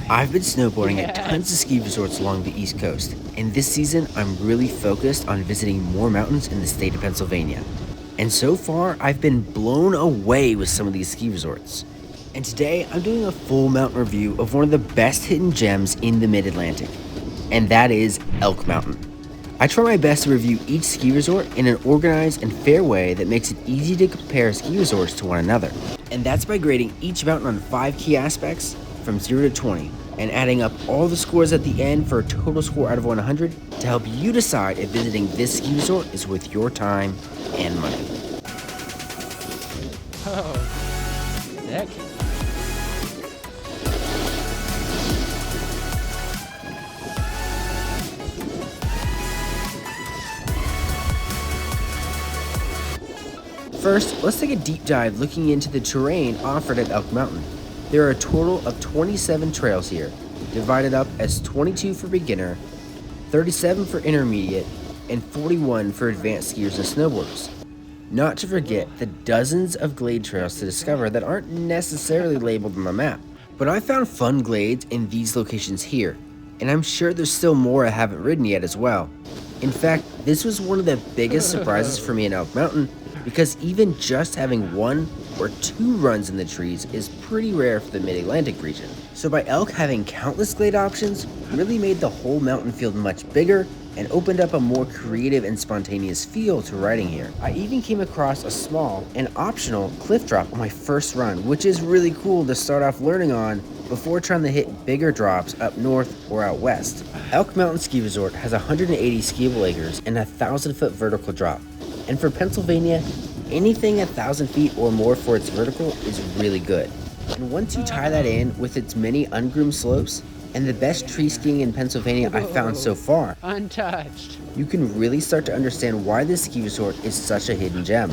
I've been snowboarding at tons of ski resorts along the East Coast, and this season I'm really focused on visiting more mountains in the state of Pennsylvania. And so far, I've been blown away with some of these ski resorts. And today, I'm doing a full mountain review of one of the best hidden gems in the Mid-Atlantic, and that is Elk Mountain. I try my best to review each ski resort in an organized and fair way that makes it easy to compare ski resorts to one another. And that's by grading each mountain on 5 key aspects from 0 to 20, and adding up all the scores at the end for a total score out of 100 to help you decide if visiting this ski resort is worth your time and money. Oh, sick. First, let's take a deep dive looking into the terrain offered at Elk Mountain. There are a total of 27 trails here, divided up as 22 for beginner, 37 for intermediate, and 41 for advanced skiers and snowboarders. Not to forget the dozens of glade trails to discover that aren't necessarily labeled on the map. But I found fun glades in these locations here, and I'm sure there's still more I haven't ridden yet as well. In fact, this was one of the biggest surprises for me in Elk Mountain, because even just having 1 or 2 runs in the trees is pretty rare for the Mid-Atlantic region. So by Elk having countless glade options really made the whole mountain feel much bigger and opened up a more creative and spontaneous feel to riding here. I even came across a small and optional cliff drop on my first run, which is really cool to start off learning on before trying to hit bigger drops up north or out west. Elk Mountain Ski Resort has 180 skiable acres and a 1,000-foot vertical drop. And for Pennsylvania, anything 1,000 feet or more for its vertical is really good. And once you tie that in with its many ungroomed slopes and the best tree skiing in Pennsylvania I've found so far, Untouched. you can really start to understand why this ski resort is such a hidden gem.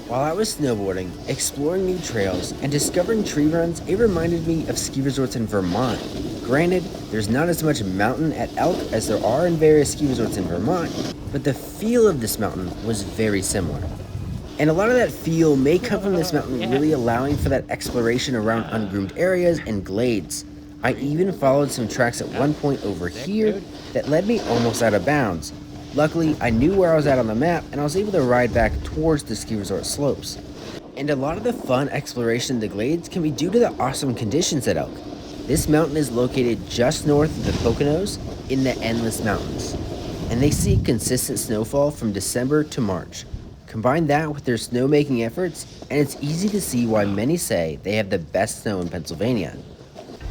While I was snowboarding, exploring new trails, and discovering tree runs, it reminded me of ski resorts in Vermont. Granted, there's not as much mountain at Elk as there are in various ski resorts in Vermont, but the feel of this mountain was very similar. And a lot of that feel may come from this mountain really allowing for that exploration around ungroomed areas and glades. I even followed some tracks at one point over here that led me almost out of bounds. Luckily, I knew where I was at on the map, and I was able to ride back towards the ski resort slopes. And a lot of the fun exploration in the glades can be due to the awesome conditions at Elk. This mountain is located just north of the Poconos in the Endless Mountains, and they see consistent snowfall from December to March. Combine that with their snowmaking efforts, and it's easy to see why many say they have the best snow in Pennsylvania.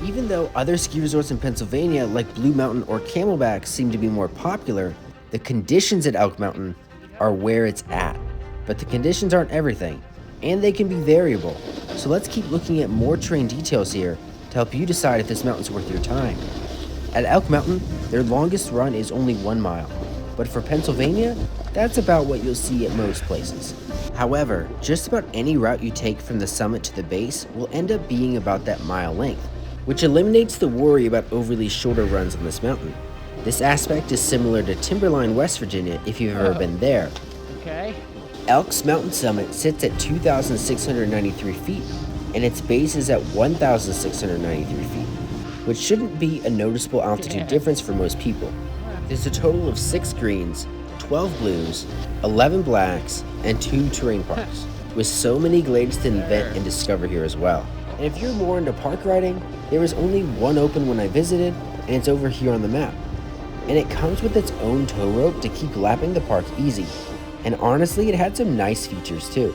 Even though other ski resorts in Pennsylvania like Blue Mountain or Camelback seem to be more popular, the conditions at Elk Mountain are where it's at. But the conditions aren't everything, and they can be variable. So let's keep looking at more terrain details here to help you decide if this mountain's worth your time. At Elk Mountain, their longest run is only 1 mile, but for Pennsylvania, that's about what you'll see at most places. However, just about any route you take from the summit to the base will end up being about that mile length, which eliminates the worry about overly shorter runs on this mountain. This aspect is similar to Timberline, West Virginia, if you've ever been there. Okay. Elk's mountain summit sits at 2,693 feet, and its base is at 1,693 feet, which shouldn't be a noticeable altitude difference for most people. There's a total of 6 greens, 12 blues, 11 blacks, and 2 terrain parks, with so many glades to invent and discover here as well. And if you're more into park riding, there is only one open when I visited, and it's over here on the map. And it comes with its own tow rope to keep lapping the park easy. And honestly, it had some nice features too.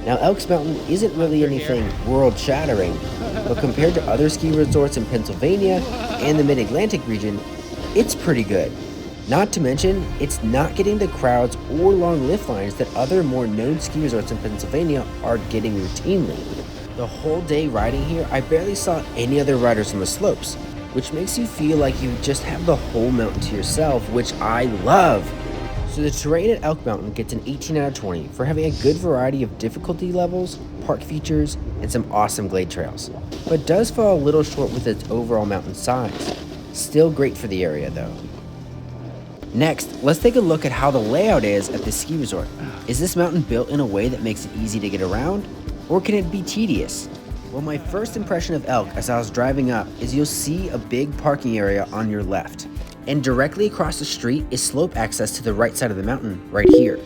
Now, Elks Mountain isn't really anything world-shattering, but compared to other ski resorts in Pennsylvania and the Mid-Atlantic region, it's pretty good. Not to mention, it's not getting the crowds or long lift lines that other more known ski resorts in Pennsylvania are getting routinely. The whole day riding here, I barely saw any other riders on the slopes, which makes you feel like you just have the whole mountain to yourself, which I love. So the terrain at Elk Mountain gets an 18 out of 20 for having a good variety of difficulty levels, park features, and some awesome glade trails, but does fall a little short with its overall mountain size. Still great for the area though. Next, let's take a look at how the layout is at this ski resort. Is this mountain built in a way that makes it easy to get around, or can it be tedious? Well, my first impression of Elk as I was driving up is you'll see a big parking area on your left. And directly across the street is slope access to the right side of the mountain, right here.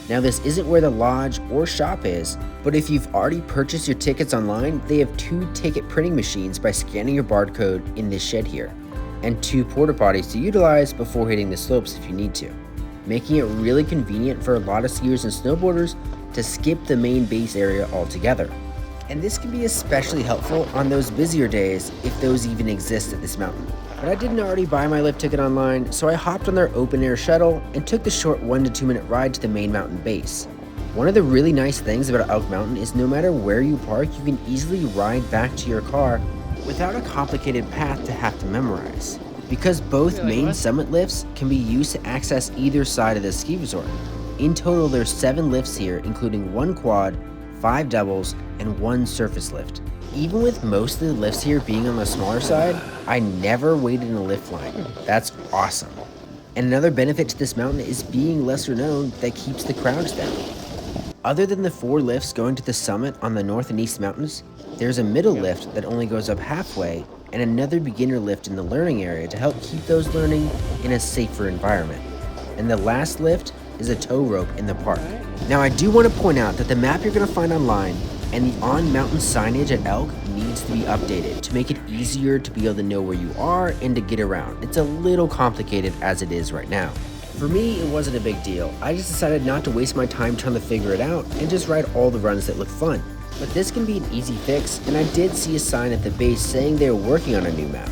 Now this isn't where the lodge or shop is, but if you've already purchased your tickets online, they have 2 ticket printing machines by scanning your barcode in this shed here, and 2 porta potties to utilize before hitting the slopes if you need to, making it really convenient for a lot of skiers and snowboarders to skip the main base area altogether. And this can be especially helpful on those busier days if those even exist at this mountain. But I didn't already buy my lift ticket online, so I hopped on their open air shuttle and took the short 1 to 2 minute ride to the main mountain base. One of the really nice things about Elk Mountain is no matter where you park, you can easily ride back to your car without a complicated path to have to memorize. Because both main summit lifts can be used to access either side of the ski resort. In total, there's 7 lifts here, including 1 quad, 5 doubles, and 1 surface lift. Even with most of the lifts here being on the smaller side, I never waited in a lift line. That's awesome. And another benefit to this mountain is being lesser known that keeps the crowds down. Other than the 4 lifts going to the summit on the north and east mountains, there's a middle lift that only goes up halfway and another beginner lift in the learning area to help keep those learning in a safer environment. And the last lift is a tow rope in the park. Now I do want to point out that the map you're going to find online and the on-mountain signage at Elk needs to be updated to make it easier to be able to know where you are and to get around. It's a little complicated as it is right now. For me, it wasn't a big deal. I just decided not to waste my time trying to figure it out and just ride all the runs that look fun. But this can be an easy fix, and I did see a sign at the base saying they were working on a new map.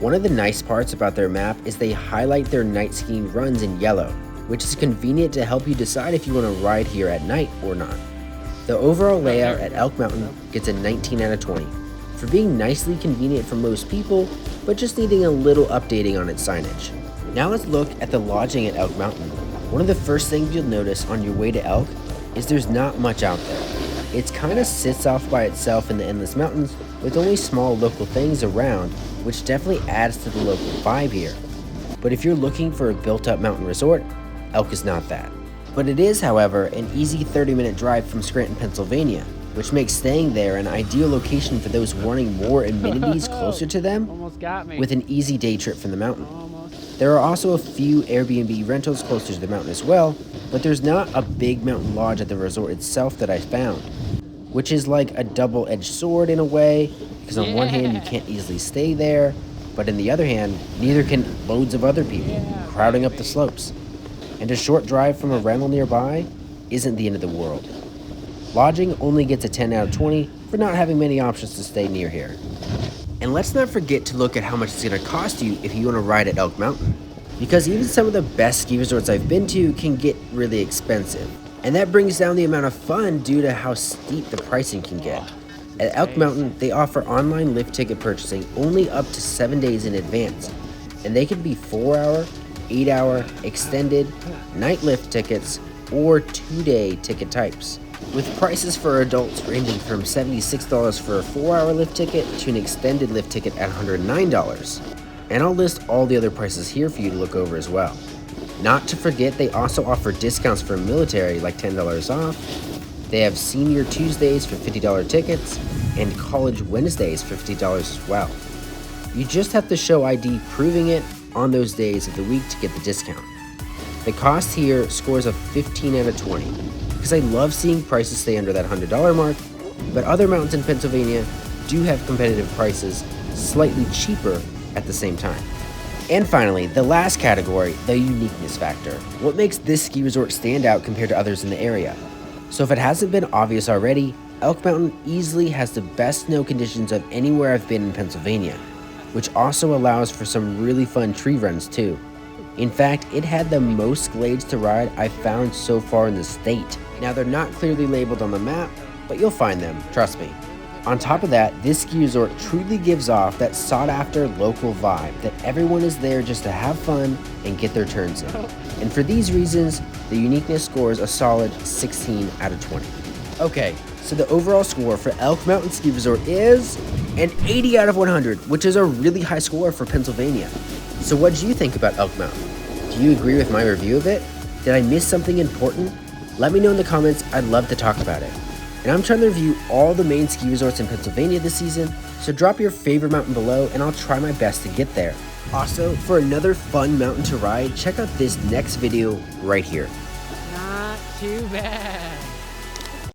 One of the nice parts about their map is they highlight their night skiing runs in yellow, which is convenient to help you decide if you want to ride here at night or not. The overall layout at Elk Mountain gets a 19 out of 20 for being nicely convenient for most people, but just needing a little updating on its signage. Now let's look at the lodging at Elk Mountain. One of the first things you'll notice on your way to Elk is there's not much out there. It kind of sits off by itself in the endless mountains with only small local things around, which definitely adds to the local vibe here. But if you're looking for a built-up mountain resort, Elk is not that. But it is, however, an easy 30-minute drive from Scranton, Pennsylvania, which makes staying there an ideal location for those wanting more amenities closer to them with an easy day trip from the mountain. There are also a few Airbnb rentals closer to the mountain as well, but there's not a big mountain lodge at the resort itself that I found, which is like a double-edged sword in a way, because on one hand you can't easily stay there, but on the other hand, neither can loads of other people crowding up the slopes. And a short drive from a rental nearby isn't the end of the world. Lodging only gets a 10 out of 20 for not having many options to stay near here. And let's not forget to look at how much it's going to cost you if you want to ride at Elk Mountain, because even some of the best ski resorts I've been to can get really expensive, and that brings down the amount of fun due to how steep the pricing can get. At Elk Mountain, they offer online lift ticket purchasing only up to 7 days in advance, and they can be 4-hour, 8-hour, extended, night lift tickets, or 2-day ticket types, with prices for adults ranging from $76 for a 4-hour lift ticket to an extended lift ticket at $109. And I'll list all the other prices here for you to look over as well. Not to forget, they also offer discounts for military like $10 off. They have Senior Tuesdays for $50 tickets and College Wednesdays for $50 as well. You just have to show ID proving it on those days of the week to get the discount. The cost here scores a 15 out of 20 because I love seeing prices stay under that $100 mark, but other mountains in Pennsylvania do have competitive prices slightly cheaper at the same time. And finally, the last category, the uniqueness factor. What makes this ski resort stand out compared to others in the area? So if it hasn't been obvious already, Elk Mountain easily has the best snow conditions of anywhere I've been in Pennsylvania, which also allows for some really fun tree runs too. In fact, it had the most glades to ride I've found so far in the state. Now they're not clearly labeled on the map, but you'll find them, trust me. On top of that, this ski resort truly gives off that sought-after local vibe that everyone is there just to have fun and get their turns in. And for these reasons, the uniqueness scores a solid 16 out of 20. Okay, so the overall score for Elk Mountain Ski Resort is an 80 out of 100, which is a really high score for Pennsylvania. So what do you think about Elk Mountain? Do you agree with my review of it? Did I miss something important? Let me know in the comments, I'd love to talk about it. and I'm trying to review all the main ski resorts in Pennsylvania this season, so drop your favorite mountain below and I'll try my best to get there. Also, for another fun mountain to ride, check out this next video right here. Not too bad.